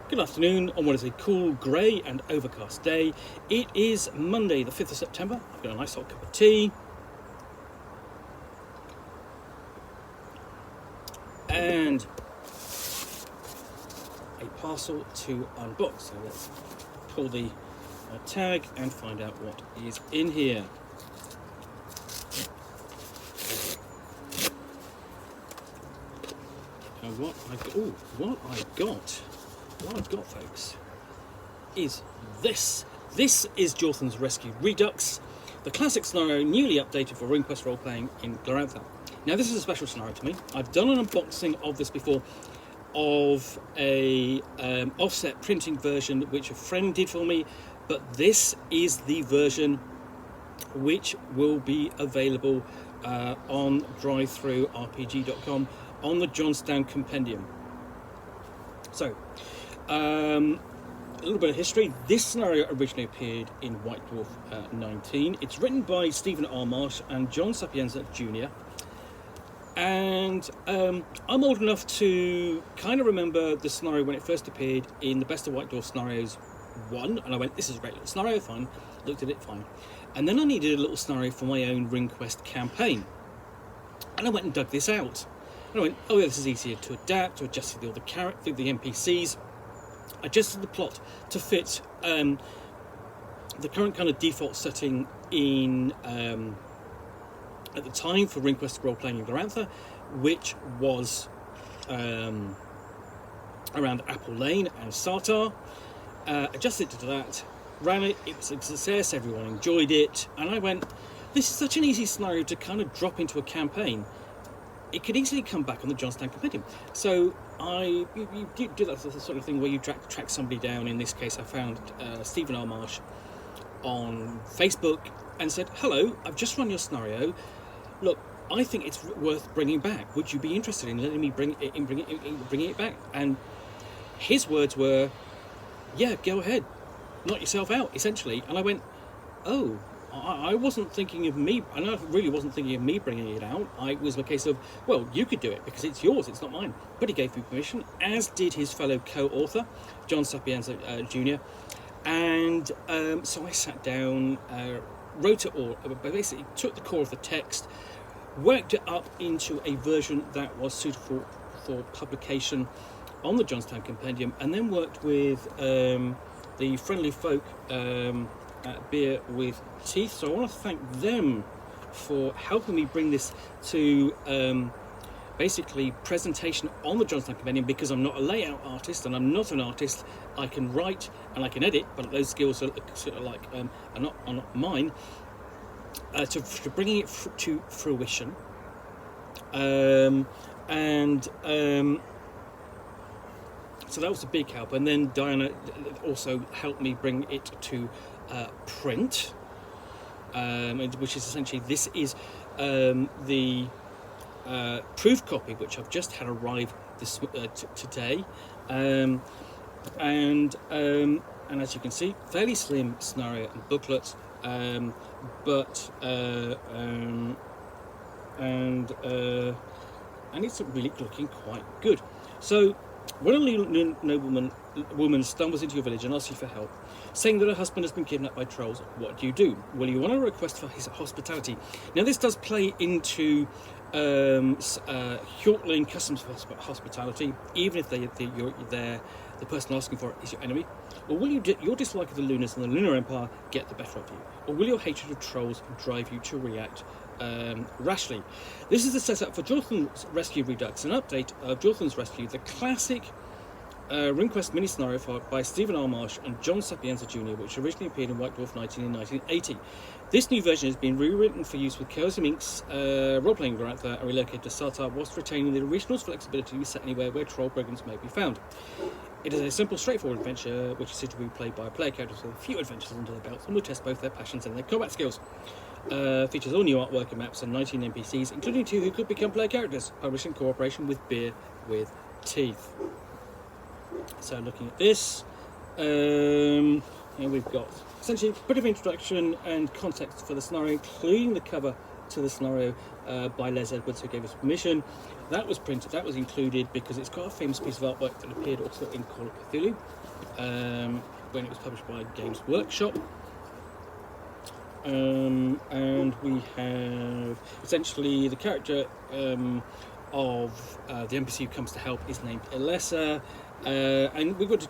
Good afternoon on what is a cool, grey and overcast day. It is Monday the 5th of September. I've got a nice hot cup of tea. And a parcel to unbox. So let's pull the tag and find out what is in here. And what I've got, folks, is this. This is Jorthan's Rescue Redux, the classic scenario newly updated for RuneQuest role-playing in Glorantha. Now, this is a special scenario to me. I've done an unboxing of this before, of a offset printing version which a friend did for me, but this is the version which will be available on drivethrurpg.com on the Johnstown Compendium. So, a little bit of history. This scenario originally appeared in White Dwarf 19. It's written by Stephen R. Marsh and John Sapienza Jr. And I'm old enough to kind of remember the scenario when it first appeared in the Best of White Dwarf Scenarios 1. And I went, this is a great little scenario, fine. Looked at it, fine. And then I needed a little scenario for my own RuneQuest campaign. And I went and dug this out. And I went, oh yeah, this is easier to adapt, to adjust all the NPCs. Adjusted the plot to fit the current kind of default setting in at the time for RuneQuest role-playing in Glorantha, which was around Apple Lane and Sartar. Adjusted it to that, ran it, it was a success, everyone enjoyed it, and I went, this is such an easy scenario to kind of drop into a campaign. It could easily come back on the Johnstown Compendium. So you do that sort of thing where you track somebody down. In this case, I found Stephen R. Marsh on Facebook and said, hello, I've just run your scenario. Look, I think it's worth bringing back. Would you be interested in letting me bringing it back? And his words were, yeah, go ahead, knock yourself out, essentially. And I went, oh, I wasn't thinking of me, and I really wasn't thinking of me bringing it out. It was a case of, well, you could do it because it's yours, it's not mine. But he gave me permission, as did his fellow co-author, John Sapienza Jr. And so I sat down, wrote it all, basically took the core of the text, worked it up into a version that was suitable for publication on the Johnstown Compendium, and then worked with the friendly folk at Beer with Teeth. So I want to thank them for helping me bring this to basically presentation on the Johnstown Compendium, because I'm not a layout artist and I'm not an artist. I can write and I can edit, but those skills are sort of like are not mine. To bringing it to fruition, so that was a big help. And then Diana also helped me bring it to print, which is essentially, this is the proof copy, which I've just had arrive today, and as you can see, fairly slim scenario and booklet, and it's really looking quite good. So when a woman stumbles into your village and asks you for help, saying that her husband has been kidnapped by trolls, what do? Well, you want to request for his hospitality. Now, this does play into Jorthan customs hospitality, even if the person asking for it is your enemy. Or will your dislike of the Lunars and the Lunar Empire get the better of you? Or will your hatred of trolls drive you to react rashly? This is the setup for Jorthan's Rescue Redux, an update of Jorthan's Rescue, the classic RuneQuest mini scenario by Stephen R. Marsh and John Sapienza Jr., which originally appeared in White Dwarf 19 in 1980. This new version has been rewritten for use with Chaos and Mink's role-playing Glorantha and relocated to Sartar, whilst retaining the original's flexibility to be set anywhere where troll programs may be found. It is a simple, straightforward adventure which is suited to be played by player characters with a few adventures under their belts and will test both their passions and their combat skills. Features all new artwork and maps and 19 NPCs, including 2 who could become player characters, published in cooperation with Beer with Teeth. So looking at this, here we've got essentially a bit of introduction and context for the scenario, including the cover to the scenario by Les Edwards, who gave us permission. That was printed, that was included because it's quite a famous piece of artwork that appeared also in Call of Cthulhu when it was published by Games Workshop. And we have essentially the character of the NPC who comes to help is named Elessa, and we've got a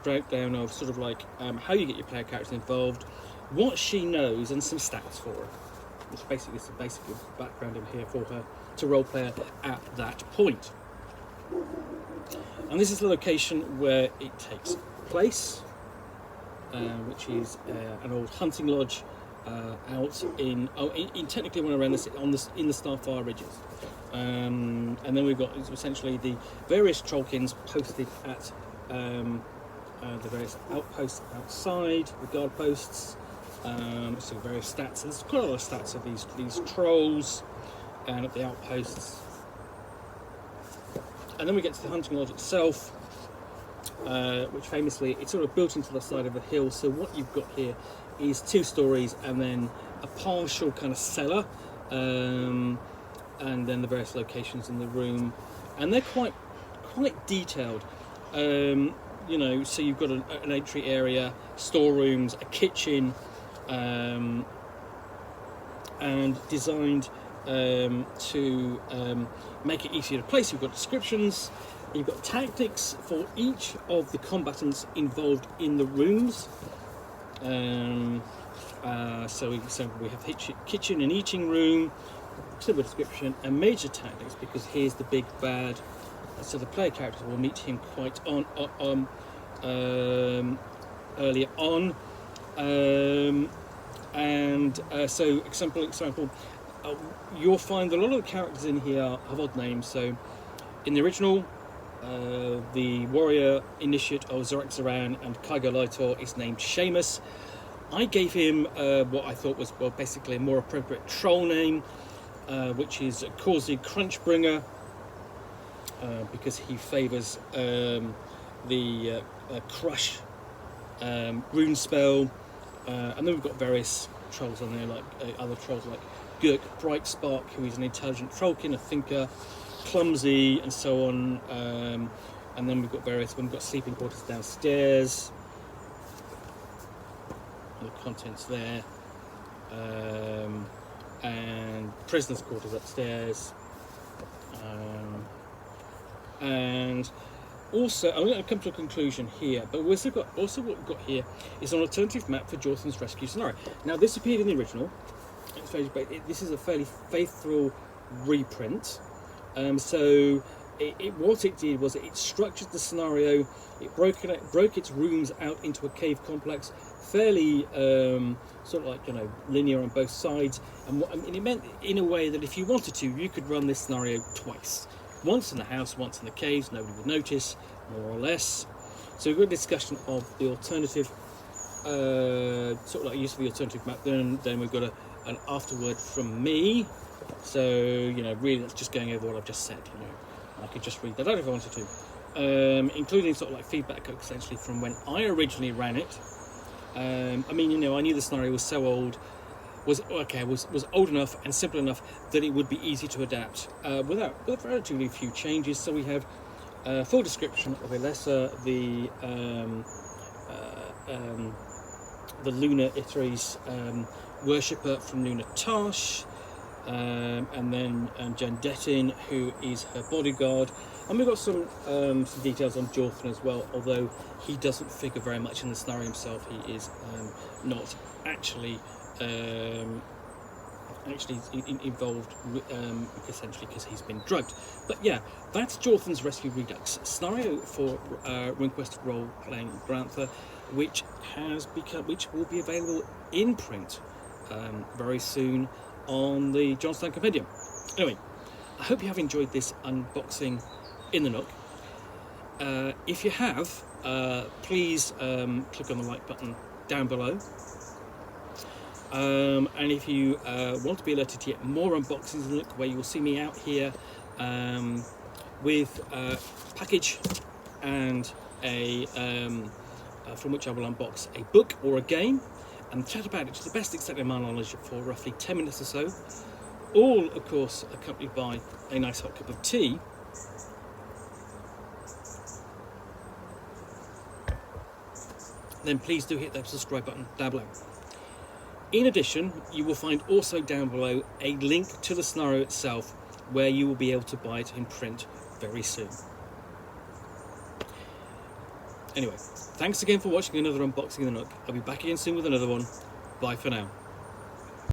breakdown of sort of like how you get your player characters involved, what she knows, and some stats for her. It's basically some basic background in here for her to roleplay at that point. And this is the location where it takes place, which is an old hunting lodge out in technically one around in the Starfire Ridges. And then we've got essentially the various trollkins posted at the various outposts outside, the guard posts. So various stats. There's quite a lot of stats of these trolls and at the outposts. And then we get to the hunting lodge itself, which famously it's sort of built into the side of a hill. So what you've got here is 2 stories and then a partial kind of cellar, and then the various locations in the room, and they're quite detailed. You know, so you've got an entry area, storerooms, a kitchen, and designed to make it easier to place. You've got descriptions, you've got tactics for each of the combatants involved in the rooms. So we have kitchen and eating room, similar description, and major tactics, because here's the big bad. So the player characters will meet him quite earlier on. So example, you'll find that a lot of the characters in here have odd names. So in the original, the warrior initiate of Zorak and Kygo Lightor is named Seamus. I gave him what I thought was, well, basically a more appropriate troll name, which is Causey Crunchbringer, because he favours the Crush rune spell. And then we've got various trolls on there, like other trolls like Gurk Brightspark, who is an intelligent trollkin, a thinker, clumsy, and so on. And then we've got we've got sleeping quarters downstairs, and the contents there, and prisoners' quarters upstairs, and also I'm going to come to a conclusion here, but we've got what we've got here is an alternative map for Jorthan's rescue scenario. Now, this appeared in the original. This is a fairly faithful reprint. So what it did was it structured the scenario. It broke its rooms out into a cave complex, fairly sort of like, you know, linear on both sides, and it meant in a way that if you wanted to, you could run this scenario twice. Once in the house, once in the caves, nobody would notice, more or less. So we've got a discussion of the alternative, sort of like use of the alternative map. Then we've got an afterword from me. So, you know, really that's just going over what I've just said. You know, I could just read that out if I wanted to, including sort of like feedback essentially from when I originally ran it. I mean, you know, I knew the scenario was so old. Was old enough and simple enough that it would be easy to adapt with relatively few changes. So we have a full description of Elessa, the Lunar Itaries worshipper from Lunar Tarsh, and then Jandettin, who is her bodyguard. And we've got some details on Jorthan as well, although he doesn't figure very much in the scenario himself. He is not actually involved, essentially because he's been drugged. But yeah, that's Jorthan's Rescue Redux scenario for RuneQuest Role-Playing Glorantha, which will be available in print very soon on the Johnstown Compendium. Anyway, I hope you have enjoyed this unboxing in the Nook. If you have, please click on the like button down below. And if you want to be alerted to get more unboxings in the Nook, where you will see me out here with a package and a from which I will unbox a book or a game and chat about it to the best extent of my knowledge for roughly 10 minutes or so, all of course accompanied by a nice hot cup of tea. then please do hit that subscribe button down below. In addition, you will find also down below a link to the scenario itself where you will be able to buy it in print very soon. Anyway, thanks again for watching another unboxing of the Nook. I'll be back again soon with another one. Bye for now.